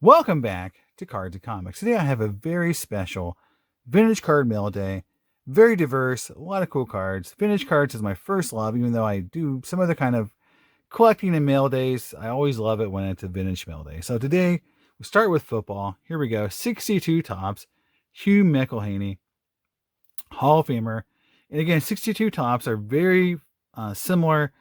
Welcome back to Cards and Comics. Today I have a very special vintage card mail day. Very diverse, a lot of cool cards. Vintage cards is my first love, even though I do some other kind of collecting in mail days. I always love it when it's a vintage mail day. So today we start with football. Here we go. 62 tops. Hugh McElhaney, Hall of Famer. And again, 62 tops are very similar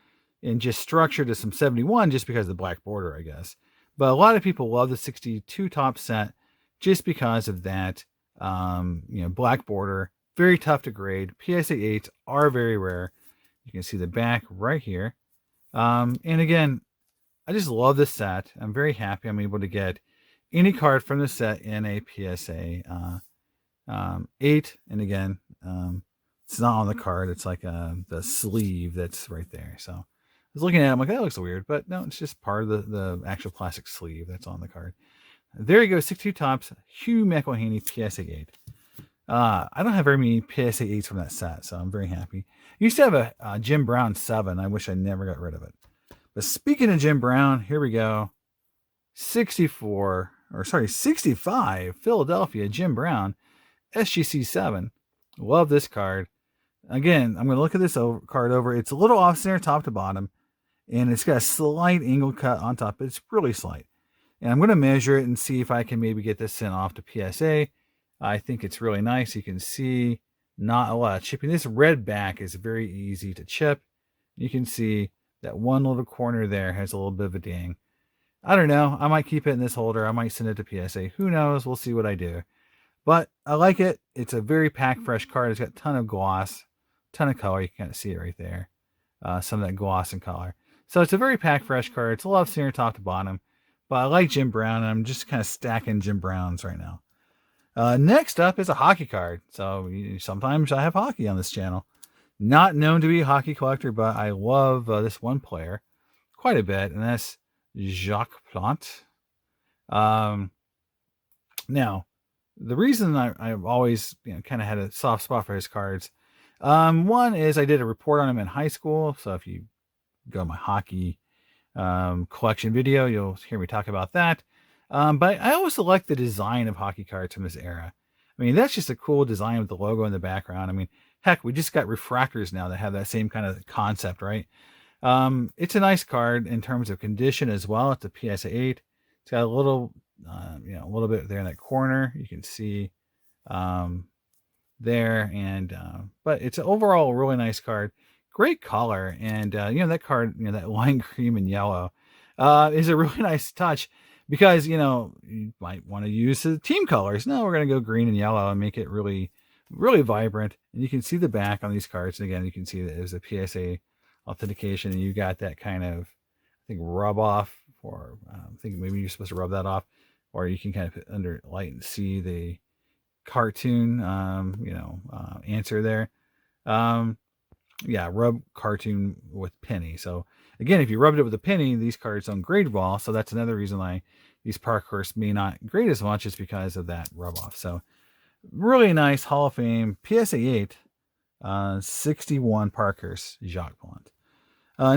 in just structure to some 71 just because of the black border, I guess. But a lot of people love the 62 top set just because of that, black border. Very tough to grade. PSA 8s are very rare. You can see the back right here. And again, I just love this set. I'm very happy I'm able to get any card from the set in a PSA 8. And again, it's not on the card. It's like the sleeve that's right there. So I was looking at it, I'm like, that looks weird. But no, it's just part of the actual plastic sleeve that's on the card. There you go, 62 tops, Hugh McElhaney PSA 8. I don't have very many PSA 8s from that set, so I'm very happy. I used to have a Jim Brown 7. I wish I never got rid of it. But speaking of Jim Brown, here we go. 65, Philadelphia, Jim Brown, SGC 7. Love this card. Again, I'm going to look at this card over. It's a little off center, top to bottom, and it's got a slight angle cut on top. It's really slight. And I'm going to measure it and see if I can maybe get this sent off to PSA. I think it's really nice. You can see not a lot of chipping. This red back is very easy to chip. You can see that one little corner there has a little bit of a ding. I don't know. I might keep it in this holder. I might send it to PSA. Who knows? We'll see what I do. But I like it. It's a very packed fresh card. It's got a ton of gloss, ton of color. You can kind of see it right there. Some of that gloss and color. So it's a very packed fresh card. It's a lot of center top to bottom. But I like Jim Brown, and I'm just kind of stacking Jim Browns right now. Next up is a hockey card. So sometimes I have hockey on this channel. Not known to be a hockey collector, but I love this one player quite a bit, and that's Jacques Plante. Now, the reason I've always kind of had a soft spot for his cards, one is I did a report on him in high school. So if you go to my hockey collection video, you'll hear me talk about that. But I also like the design of hockey cards from this era. I mean, that's just a cool design with the logo in the background. I mean, heck, we just got refractors now that have that same kind of concept, right? It's a nice card in terms of condition as well. It's a PSA 8. It's got a little, a little bit there in that corner. You can see there. But it's overall a really nice card. Great color. And, that card, that lime green and yellow is a really nice touch. Because, you might want to use the team colors. No, we're going to go green and yellow and make it really, really vibrant. And you can see the back on these cards. And again, you can see that there's a PSA authentication. And you got that kind of, I think, rub off. Or I think maybe you're supposed to rub that off. Or you can kind of put under light and see the cartoon, answer there. Rub cartoon with penny. So again, if you rubbed it with a penny, these cards don't grade well. So that's another reason why these Parkhurst may not grade as much, is because of that rub off. So really nice Hall of Fame PSA 8, 61 Parkhurst Jacques Plante.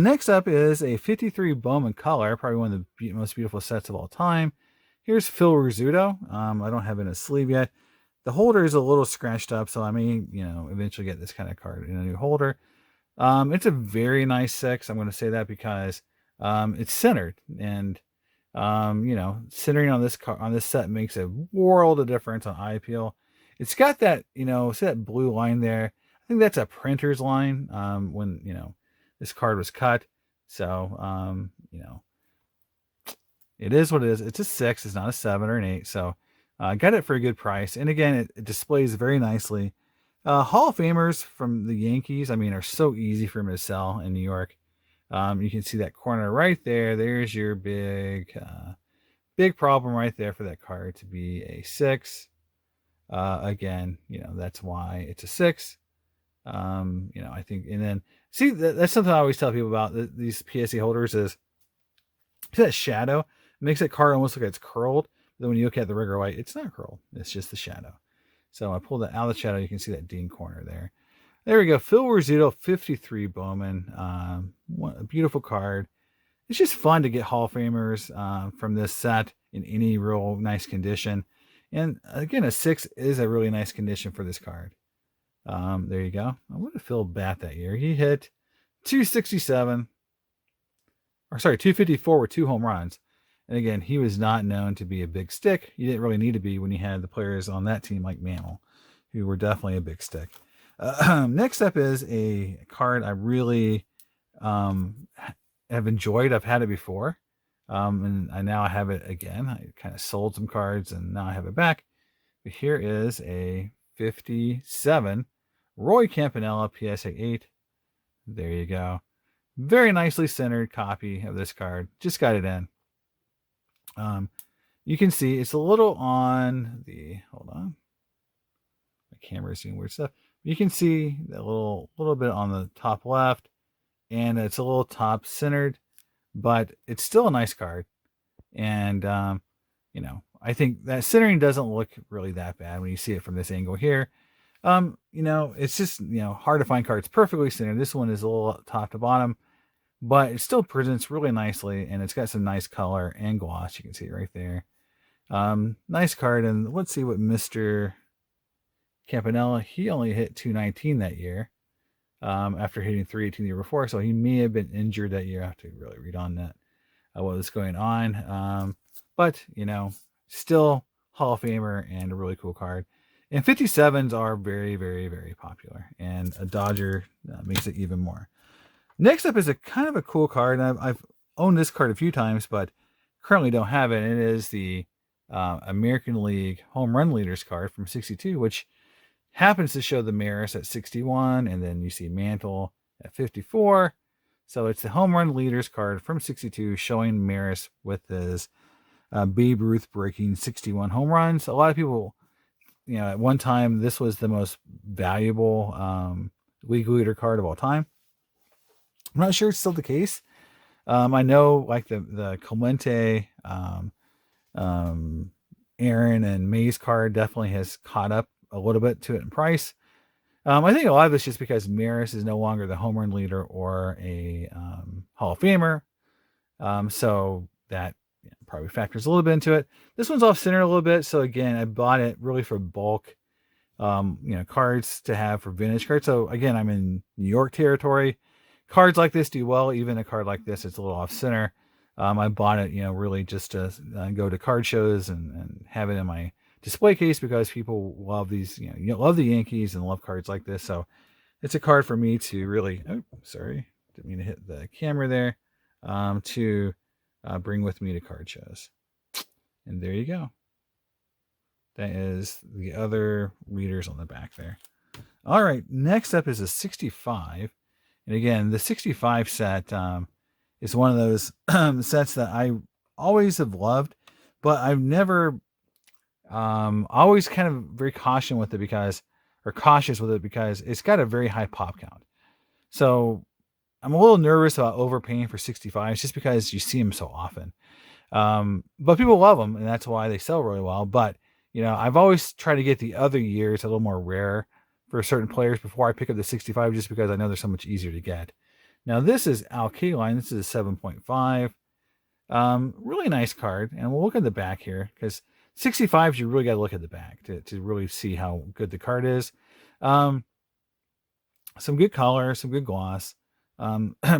Next up is a 53 Bowman color, probably one of the most beautiful sets of all time. Here's Phil Rizzuto. I don't have it in a sleeve yet. The holder is a little scratched up, so I may, eventually get this kind of card in a new holder. It's a very nice 6. I'm going to say that because it's centered, and centering on this set makes a world of difference on eye appeal. It's got that, see that blue line there. I think that's a printer's line when this card was cut. So it is what it is. It's a 6. It's not a 7 or an 8. So I got it for a good price. And again, it displays very nicely. Hall of Famers from the Yankees, are so easy for them to sell in New York. You can see that corner right there. There's your big problem right there for that card to be a 6. Again, that's why it's a 6. I think, and then see, that's something I always tell people about these PSA holders is that shadow. It makes that card almost look like it's curled. But then when you look at the regular white, it's not curled. It's just the shadow. So I pulled that out of the shadow. You can see that ding corner there. There we go. Phil Rizzuto, 53 Bowman. A beautiful card. it's just fun to get Hall of Famers from this set in any real nice condition. And again, a 6 is a really nice condition for this card. There you go. What did Phil bat that year? He hit 267, or sorry, 254 with 2 home runs. And again, he was not known to be a big stick. You didn't really need to be when you had the players on that team like Mantle, who were definitely a big stick. Next up is a card I really have enjoyed. I've had it before, and now I have it again. I kind of sold some cards, and now I have it back. But here is a 57 Roy Campanella PSA 8. There you go. Very nicely centered copy of this card. Just got it in. You can see it's a little on the, hold on, my camera is doing weird stuff. You can see that little bit on the top left, and it's a little top centered, but it's still a nice card. And I think that centering doesn't look really that bad when you see it from this angle here. It's just hard to find cards perfectly centered. This one is a little top to bottom, but it still presents really nicely, and it's got some nice color and gloss. You can see it right there. Nice card. And let's see what Mr. Campanella, he only hit 219 that year, after hitting 318 the year before. So he may have been injured that year. I have to really read on that, what was going on. But, still Hall of Famer and a really cool card. And 57s are very, very, very popular. And a Dodger makes it even more. Next up is a kind of a cool card. I've owned this card a few times, but currently don't have it. And it is the American League Home Run Leaders card from 62, which happens to show the Maris at 61, and then you see Mantle at 54. So it's the Home Run Leaders card from 62 showing Maris with his Babe Ruth breaking 61 home runs. A lot of people, at one time, this was the most valuable league leader card of all time. I'm not sure it's still the case. I know like the Clemente, Aaron and Mays card definitely has caught up a little bit to it in price. I think a lot of it's just because Maris is no longer the home run leader or a Hall of Famer. So that probably factors a little bit into it. This one's off center a little bit. So again, I bought it really for bulk, cards to have for vintage cards. So again, I'm in New York territory. Cards like this do well. Even a card like this, it's a little off center. I bought it, really just to go to card shows and have it in my display case because people love these, love the Yankees and love cards like this. So it's a card for me to really, didn't mean to hit the camera there, to bring with me to card shows. And there you go. That is the other readers on the back there. All right, next up is a 65. And again, the 65 set is one of those sets that I always have loved, but I've never, always kind of very cautious with it because it's got a very high pop count. So I'm a little nervous about overpaying for 65s just because you see them so often. But people love them, and that's why they sell really well. But, I've always tried to get the other years a little more rare for certain players before I pick up the 65 just because I know they're so much easier to get. Now, this is Al Kaline. This is a 7.5. Really nice card. And we'll look at the back here because 65s, you really got to look at the back to really see how good the card is. Some good color, some good gloss.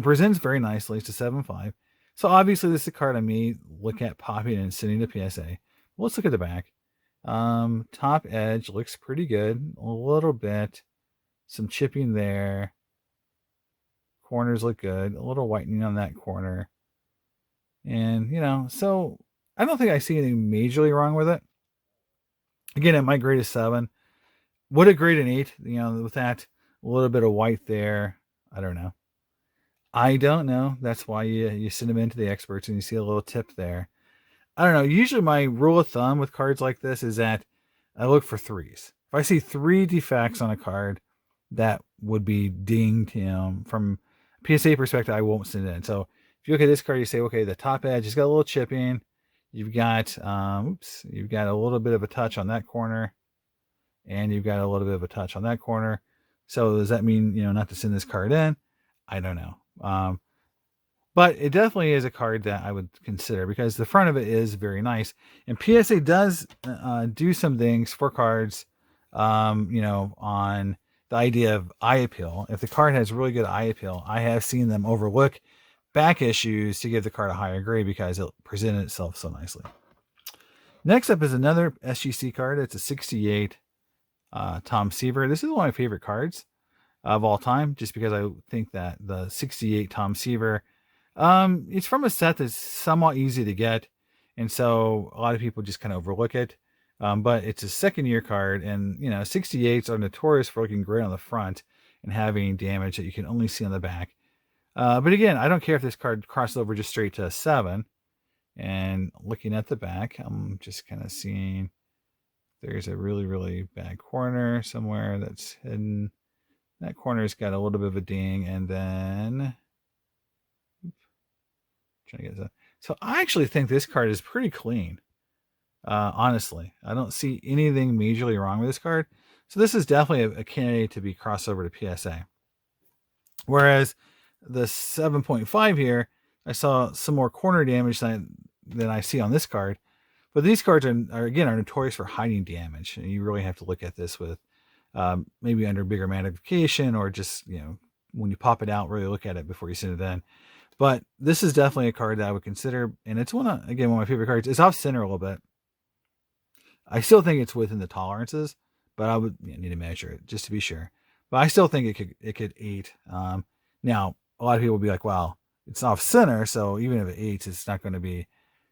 Presents very nicely. It's a 7.5. So obviously this is a card I may look at popping and sending to PSA. Let's look at the back. Top edge looks pretty good. A little bit. Some chipping there. Corners look good. A little whitening on that corner. And, so I don't think I see anything majorly wrong with it. Again, it might grade a 7. Would it grade an 8? With that a little bit of white there. I don't know. That's why you send them into the experts and you see a little tip there. I don't know. Usually my rule of thumb with cards like this is that I look for 3s. If I see 3 defects on a card, that would be dinged. From PSA perspective, I won't send it in. So if you look at this card, you say, okay, the top edge has got a little chipping. You've got, you've got a little bit of a touch on that corner, and you've got a little bit of a touch on that corner. So does that mean, not to send this card in? I don't know. But it definitely is a card that I would consider because the front of it is very nice. And PSA does do some things for cards, on the idea of eye appeal. If the card has really good eye appeal, I have seen them overlook back issues to give the card a higher grade because it presented itself so nicely. Next up is another SGC card. It's a 68 Tom Seaver. This is one of my favorite cards of all time, just because I think that the 68 Tom Seaver, it's from a set that's somewhat easy to get, and so a lot of people just kind of overlook it. But it's a second year card, and 68s are notorious for looking great on the front and having damage that you can only see on the back. But again, I don't care if this card crosses over just straight to a 7. And looking at the back, I'm just kind of seeing there's a really, really bad corner somewhere that's hidden. That corner's got a little bit of a ding, and then trying to get that. So I actually think this card is pretty clean. Honestly, I don't see anything majorly wrong with this card. So this is definitely a candidate to be crossed over to PSA. Whereas the 7.5 here, I saw some more corner damage than I see on this card. But these cards are notorious for hiding damage. And you really have to look at this with maybe under bigger magnification, or just, when you pop it out, really look at it before you send it in. But this is definitely a card that I would consider. And it's one of my favorite cards. It's off center a little bit. I still think it's within the tolerances, but I would need to measure it just to be sure. But I still think it could 8. Now, a lot of people will be like, well, it's off center, so even if it 8s, it's not going to be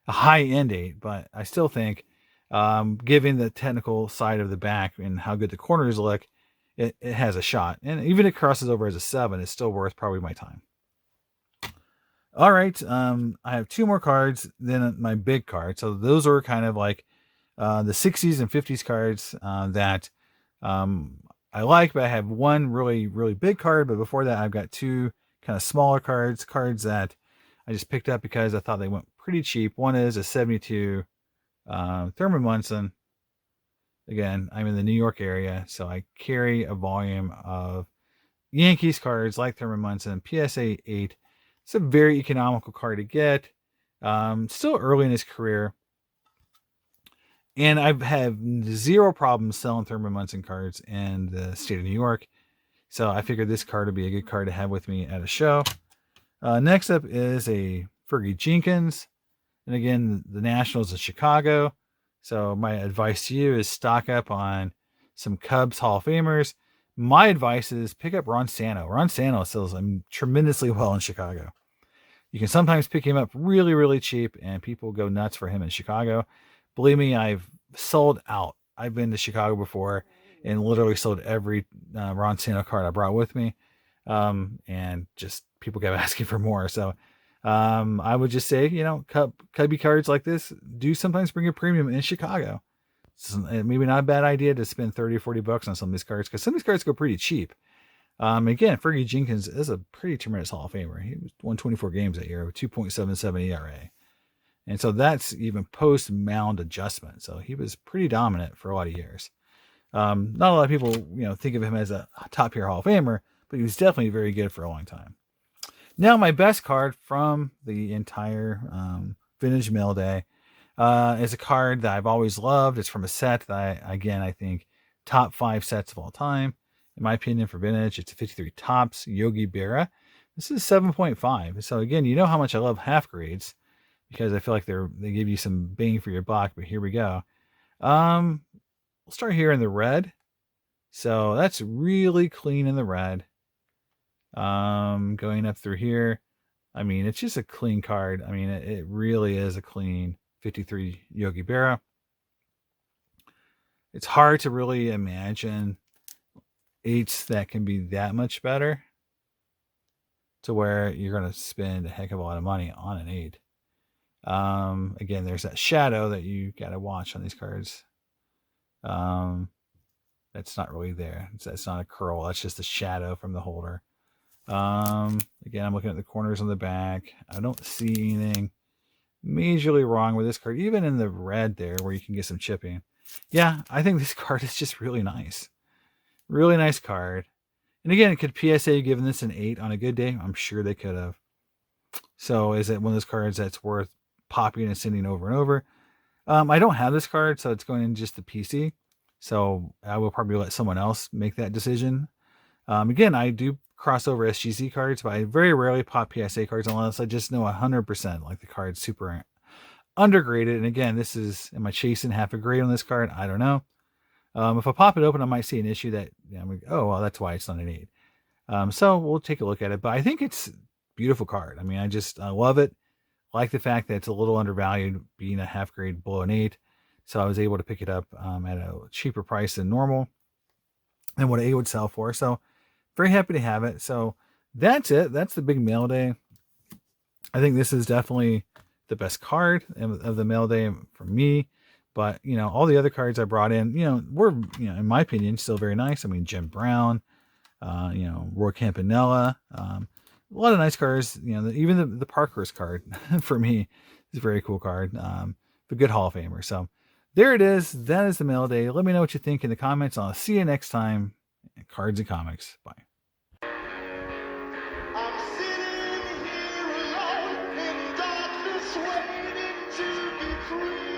a high end 8. But I still think, given the technical side of the back and how good the corners look, it has a shot. And even if it crosses over as a 7, it's still worth probably my time. All right, I have 2 more cards, then my big card. So those are kind of like the 60s and 50s cards that I like, but I have one really, really big card. But before that, I've got 2 kind of smaller cards that I just picked up because I thought they went pretty cheap. One is a 72 Thurman Munson. Again, I'm in the New York area, so I carry a volume of Yankees cards like Thurman Munson, PSA 8. It's a very economical card to get. Still early in his career. And I've had 0 problems selling Thurman Munson cards in the state of New York. So I figured this card would be a good card to have with me at a show. Next up is a Fergie Jenkins. And again, the Nationals of Chicago. So my advice to you is stock up on some Cubs Hall of Famers. My advice is pick up Ron Santo. Ron Santo sells tremendously well in Chicago. You can sometimes pick him up really, really cheap, and people go nuts for him in Chicago. Believe me, I've sold out. I've been to Chicago before and literally sold every Ron Santo card I brought with me. And just people kept asking for more. So I would just say, Cubby cards like this do sometimes bring a premium in Chicago. It's maybe not a bad idea to spend 30 or 40 bucks on some of these cards, because some of these cards go pretty cheap. Again, Fergie Jenkins is a pretty tremendous Hall of Famer. He won 24 games that year with 2.77 ERA. And so that's even post-mound adjustment. So he was pretty dominant for a lot of years. Not a lot of people, think of him as a top-tier Hall of Famer, but he was definitely very good for a long time. Now, my best card from the entire Vintage Mail Day is a card that I've always loved. It's from a set that, I think, top 5 sets of all time. In my opinion, for Vintage, it's a 53 Topps Yogi Berra. This is 7.5. So again, you know how much I love half grades, because I feel like they give you some bang for your buck. But here we go. We'll start here in the red. So that's really clean in the red. Going up through here, it's just a clean card. It really is a clean 53 Yogi Berra. It's hard to really imagine 8s that can be that much better, to where you're going to spend a heck of a lot of money on an 8. Again, there's that shadow that you got to watch on these cards. That's not really there. That's not a curl. That's just a shadow from the holder. Again, I'm looking at the corners on the back. I don't see anything majorly wrong with this card, even in the red there where you can get some chipping. Yeah, I think this card is just really nice. Really nice card. And again, could PSA given this an 8 on a good day? I'm sure they could have. So is it one of those cards that's worth popping and sending over and over? I don't have this card, so it's going in just the PC. So I will probably let someone else make that decision. Again, I do crossover SGC cards, but I very rarely pop PSA cards unless I just know 100% like the card's super undergraded. And again, this is, am I chasing half a grade on this card? I don't know. If I pop it open, I might see an issue that, I'm like, oh, well, that's why it's not an 8. So we'll take a look at it. But I think it's a beautiful card. I mean, I love it. I like the fact that it's a little undervalued, being a half grade below an 8. So I was able to pick it up at a cheaper price than normal than what A would sell for. So very happy to have it. So that's it. That's the big mail day. I think this is definitely the best card of the mail day for me. But, all the other cards I brought in, were, in my opinion, still very nice. I mean, Jim Brown, Roy Campanella, a lot of nice cards. Even the Parkhurst card for me is a very cool card. The good Hall of Famer. So there it is. That is the mail day. Let me know what you think in the comments. I'll see you next time. Cards and Comics. Bye. I'm sitting here alone in darkness, waiting to be free.